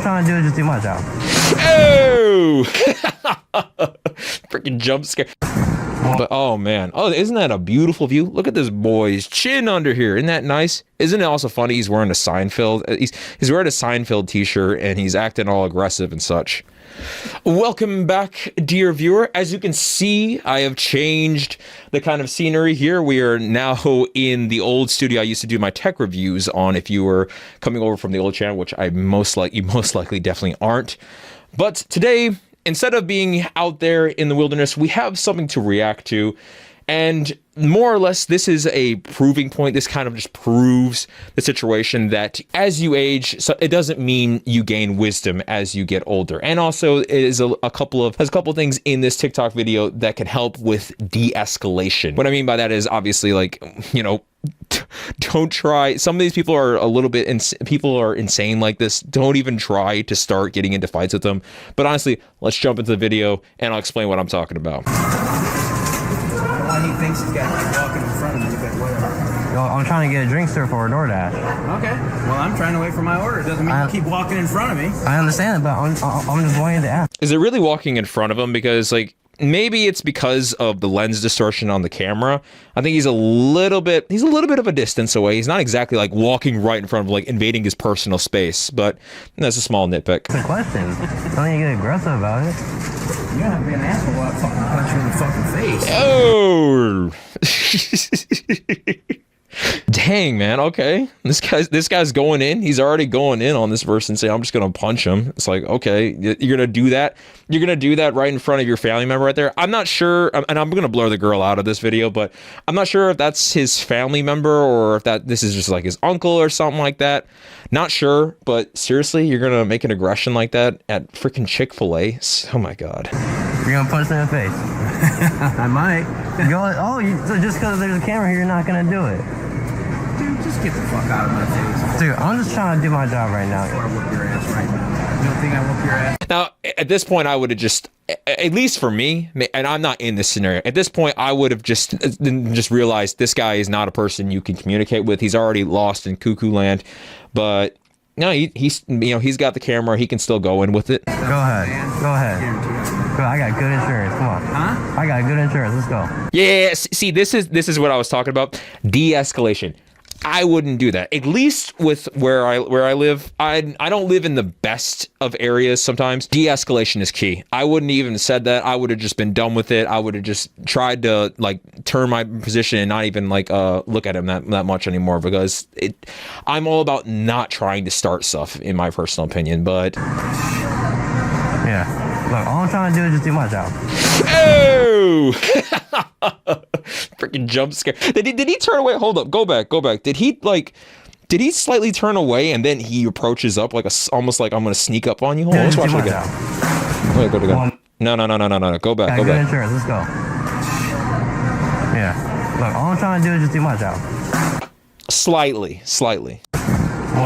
I'm trying to do is just do my job. Oh! Freaking jump scare. But oh man, oh, isn't that a beautiful view? Look at this boy's chin under here. Isn't that nice? Isn't it also funny he's wearing a Seinfeld? He's wearing a Seinfeld t-shirt and he's acting all aggressive and such. Welcome back, dear viewer. As you can see, I have changed the kind of scenery here. We are now in the old studio I used to do my tech reviews on. If you were coming over from the old channel, which you most likely definitely aren't. But today, instead of being out there in the wilderness, we have something to react to. And more or less, this is a proving point. This kind of just proves the situation that as you age, so it doesn't mean you gain wisdom as you get older. And also, it is has a couple of things in this TikTok video that can help with de-escalation. What I mean by that is obviously, like, you know, don't try. Some of these people are a little bit people are insane like this. Don't even try to start getting into fights with them. But honestly, let's jump into the video and I'll explain what I'm talking about. He thinks he's got to keep walking in front of me, but whatever. Yo, I'm trying to get a drink, sir, for a Doordash. Okay. Well, I'm trying to wait for my order. Doesn't mean you keep walking in front of me. I understand, but I'm just wanting to ask. Is it really walking in front of him? Because, like, maybe it's because of the lens distortion on the camera. I think he's a little bit of a distance away. He's not exactly like walking right in front of, like, invading his personal space, but that's a small nitpick. It's a question. Don't you get aggressive about it? You're gonna have to be an asshole. I'll fucking punch you in the fucking face. Oh. Dang, man. Okay, this guy's going in. He's already going in on this person, saying, "I'm just gonna punch him." It's like, okay, you're gonna do that. You're gonna do that right in front of your family member right there. I'm not sure, and I'm gonna blur the girl out of this video, but I'm not sure if that's his family member or if this is just like his uncle or something like that. Not sure, but seriously, you're gonna make an aggression like that at freaking Chick-Fil-A? Oh my god. You're gonna punch him in the face. I might. So just because there's a camera here, you're not gonna do it. Dude, just get the fuck out of my face. Dude, I'm just trying to do my job right now. Before I whoop your ass right now. You don't think I whoop your ass? Now, at this point, I would have just, at least for me, and I'm not in this scenario, at this point, I would have just realized this guy is not a person you can communicate with. He's already lost in cuckoo land. But no, he's got the camera. He can still go in with it. Go ahead. Go ahead. Bro, I got good insurance. Come on. Huh? I got good insurance. Let's go. Yeah. See, this is what I was talking about. De-escalation. I wouldn't do that. At least with where I live, I don't live in the best of areas sometimes. De-escalation is key. I wouldn't even have said that. I would have just been done with it. I would have just tried to, like, turn my position and not even, like, look at him that much anymore, because I'm all about not trying to start stuff, in my personal opinion. But yeah. Look, all I'm trying to do is just do my job. Oh! Freaking jump scare. Did he turn away? Hold up. Go back. Did he slightly turn away and then he approaches up like almost like I'm gonna sneak up on you? Hold on, let's watch it again. Wait, go. No. Go back. Go back. Insurance. Let's go. Yeah. Look, all I'm trying to do is just do my job. Slightly.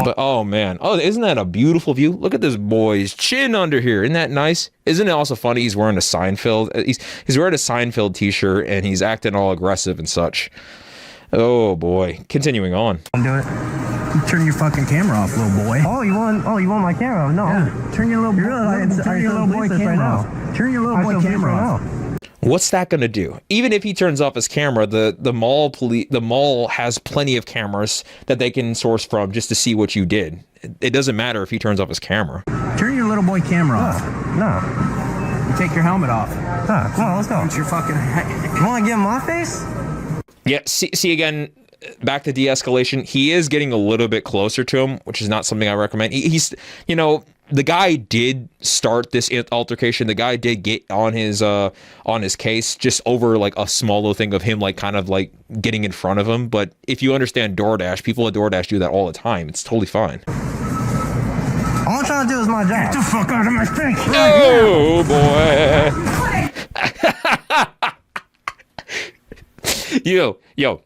But oh man, oh, isn't that a beautiful view? Look at this boy's chin under here. Isn't that nice? Isn't it also funny he's wearing a Seinfeld? He's wearing a Seinfeld t-shirt and he's acting all aggressive and such. Oh boy. Continuing on. Do it. Turn your fucking camera off, little boy. Oh, you want my camera? No. Yeah. Turn your little boy camera off. Turn your little boy camera off. What's that going to do? Even if he turns off his camera, the mall has plenty of cameras that they can source from just to see what you did. It doesn't matter if he turns off his camera. Turn your little boy camera off. No. You take your helmet off. Come on, let's go. Punch your fucking head. You want to get in my face? Yeah, see again, back to de-escalation. He is getting a little bit closer to him, which is not something I recommend. He's, you know, the guy did start this altercation. The guy did get on his case just over like a small little thing of him like kind of like getting in front of him. But if you understand Doordash, people at Doordash do that all the time. It's totally fine. All I'm trying to do is my job. Get the fuck out of my face. Oh boy. Yo.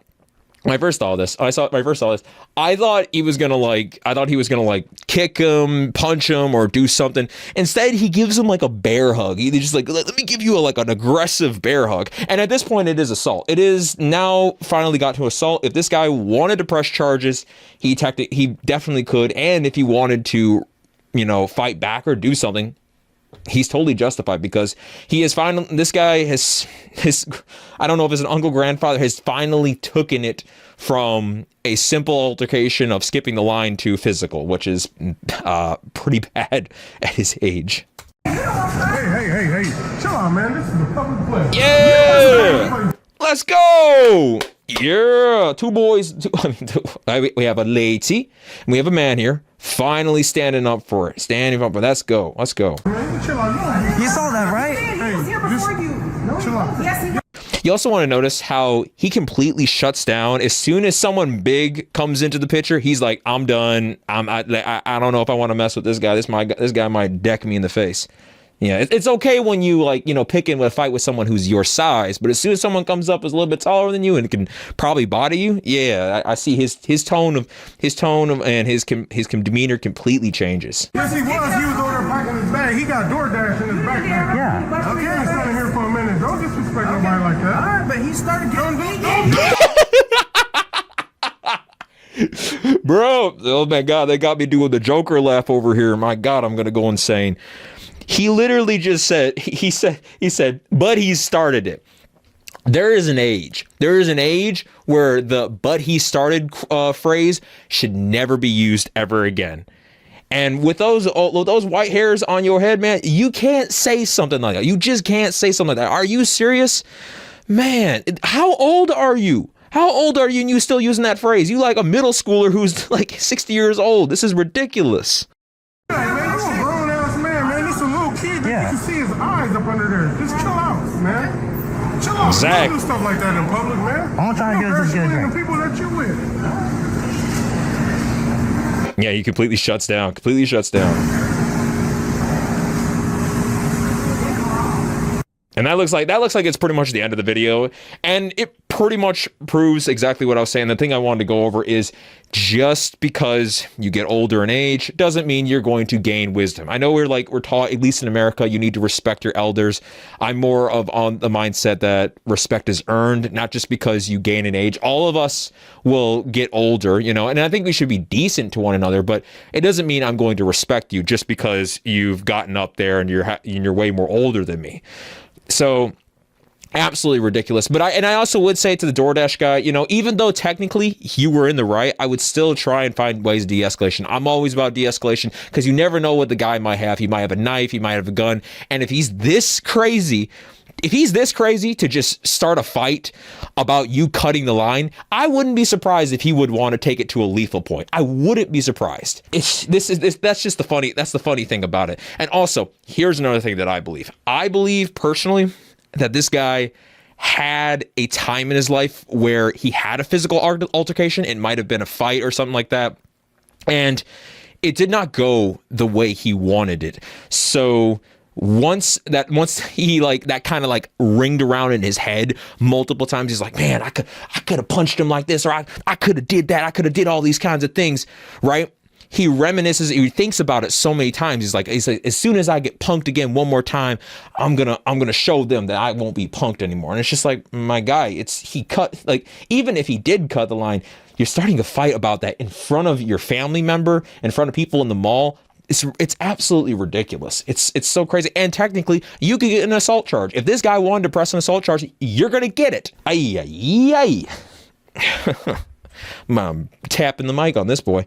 When I first saw this, I thought he was gonna kick him, punch him, or do something. Instead, he gives him like a bear hug. He's just like, let me give you an aggressive bear hug. And at this point, it is assault. It is now finally got to assault. If this guy wanted to press charges, he definitely could. And if he wanted to, fight back or do something, he's totally justified, because he has finally, this guy has his, I don't know if it's an uncle, grandfather, has finally taken it from a simple altercation of skipping the line to physical, which is pretty bad at his age. Hey, chill out, man. This is a public place. Yeah! Let's go! Yeah, two boys. We have a lady, and we have a man here, finally standing up for it. Standing up for it. Let's go. Let's go. Man, chill out. You saw that, right? Hey, chill out. Yes, You also want to notice how he completely shuts down as soon as someone big comes into the picture. He's like, "I'm done. I don't know if I want to mess with this guy. This guy might deck me in the face." Yeah, it's okay when you pick in with a fight with someone who's your size, but as soon as someone comes up is a little bit taller than you and can probably body you, yeah, I see his tone and his demeanor completely changes. Yes, he was. He was over there packing his bag. He got Doordash in his backpack. Yeah. Okay, I'm standing here for a minute. Don't disrespect nobody like that. All right, but he started getting Bro, oh my God, they got me doing the Joker laugh over here. My God, I'm gonna go insane. He literally just said, he said, but he started it. There is an age where the "but he started" phrase should never be used ever again. And with those white hairs on your head, man, you can't say something like that. You just can't say something like that. Are you serious? Man, how old are you? How old are you and you still using that phrase? You like a middle schooler who's like 60 years old. This is ridiculous. Hey, man, you a grown-ass man. This is a little kid. Yeah. You can see his eyes up under there. Just chill out, man. Chill out. Zach. Don't do stuff like that in public, man. All I'm trying to get is a good drink. The people that you with. Yeah, he completely shuts down. And that looks like it's pretty much the end of the video. And it pretty much proves exactly what I was saying. The thing I wanted to go over is just because you get older in age doesn't mean you're going to gain wisdom. I know we're taught, at least in America, you need to respect your elders. I'm more of on the mindset that respect is earned, not just because you gain in age. All of us will get older, and I think we should be decent to one another, but it doesn't mean I'm going to respect you just because you've gotten up there and you're way more older than me. So absolutely ridiculous. But I also would say to the Doordash guy, even though technically you were in the right, I would still try and find ways of de-escalation. I'm always about de-escalation because you never know what the guy might have. He might have a knife, he might have a gun. And if he's this crazy to just start a fight about you cutting the line, I wouldn't be surprised if he would want to take it to a lethal point. I wouldn't be surprised. That's just the funny thing about it. And also, here's another thing that I believe. I believe personally that this guy had a time in his life where he had a physical altercation. It might have been a fight or something like that. And it did not go the way he wanted it. So once he that kind of ringed around in his head multiple times, he's like, man, I could have punched him like this, or I could have did that. I could have did all these kinds of things, right? He reminisces, he thinks about it so many times. He's like, as soon as I get punked again one more time, I'm gonna show them that I won't be punked anymore. And it's just like, my guy, even if he did cut the line, you're starting to fight about that in front of your family member, in front of people in the mall. It's absolutely ridiculous. It's so crazy. And technically, you could get an assault charge. If this guy wanted to press an assault charge, you're gonna get it. I'm tapping the mic on this boy.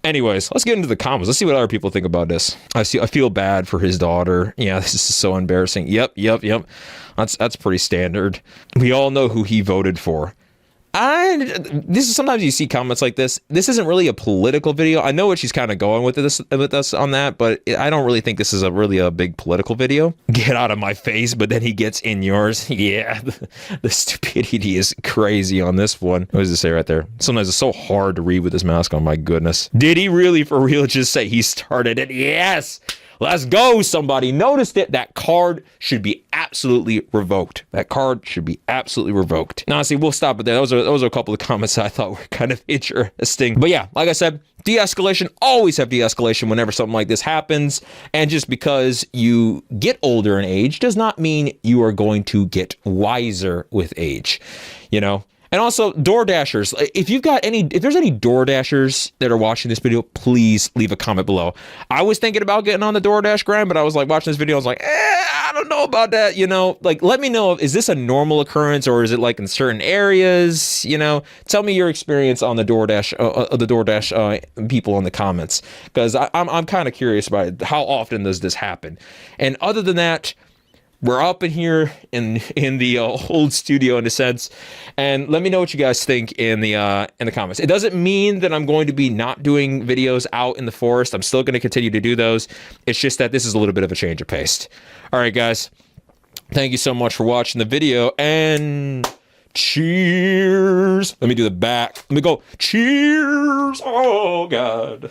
Anyways, let's get into the comments. Let's see what other people think about this. I feel bad for his daughter. Yeah, this is so embarrassing. Yep. That's pretty standard. We all know who he voted for. Sometimes you see comments like this. This isn't really a political video. I know what she's kind of going with us on that, but I don't really think this is really a big political video. Get out of my face, but then he gets in yours. Yeah, the stupidity is crazy on this one. What does it say right there? Sometimes it's so hard to read with this mask on. My goodness. Did he really for real just say he started it? Yes. Let's go, somebody noticed it. That card should be absolutely revoked. Now, see, we'll stop it there. Those are a couple of comments that I thought were kind of interesting. But yeah, like I said, de-escalation, always have de-escalation whenever something like this happens. And just because you get older in age does not mean you are going to get wiser with age. And also, DoorDashers, if there's any DoorDashers that are watching this video, please leave a comment below. I was thinking about getting on the DoorDash grind, but I was like watching this video, I was like, I don't know about that, you know? Like, let me know, is this a normal occurrence or is it like in certain areas, you know? Tell me your experience on the DoorDash, people in the comments, because I'm kind of curious about it. How often does this happen? And other than that, we're up in here in the old studio in a sense, and let me know what you guys think in the comments. It doesn't mean that I'm going to be not doing videos out in the forest. I'm still going to continue to do those. It's just that this is a little bit of a change of pace. All right, guys. Thank you so much for watching the video, and cheers. Let me do the back. Let me go. Cheers. Oh, God.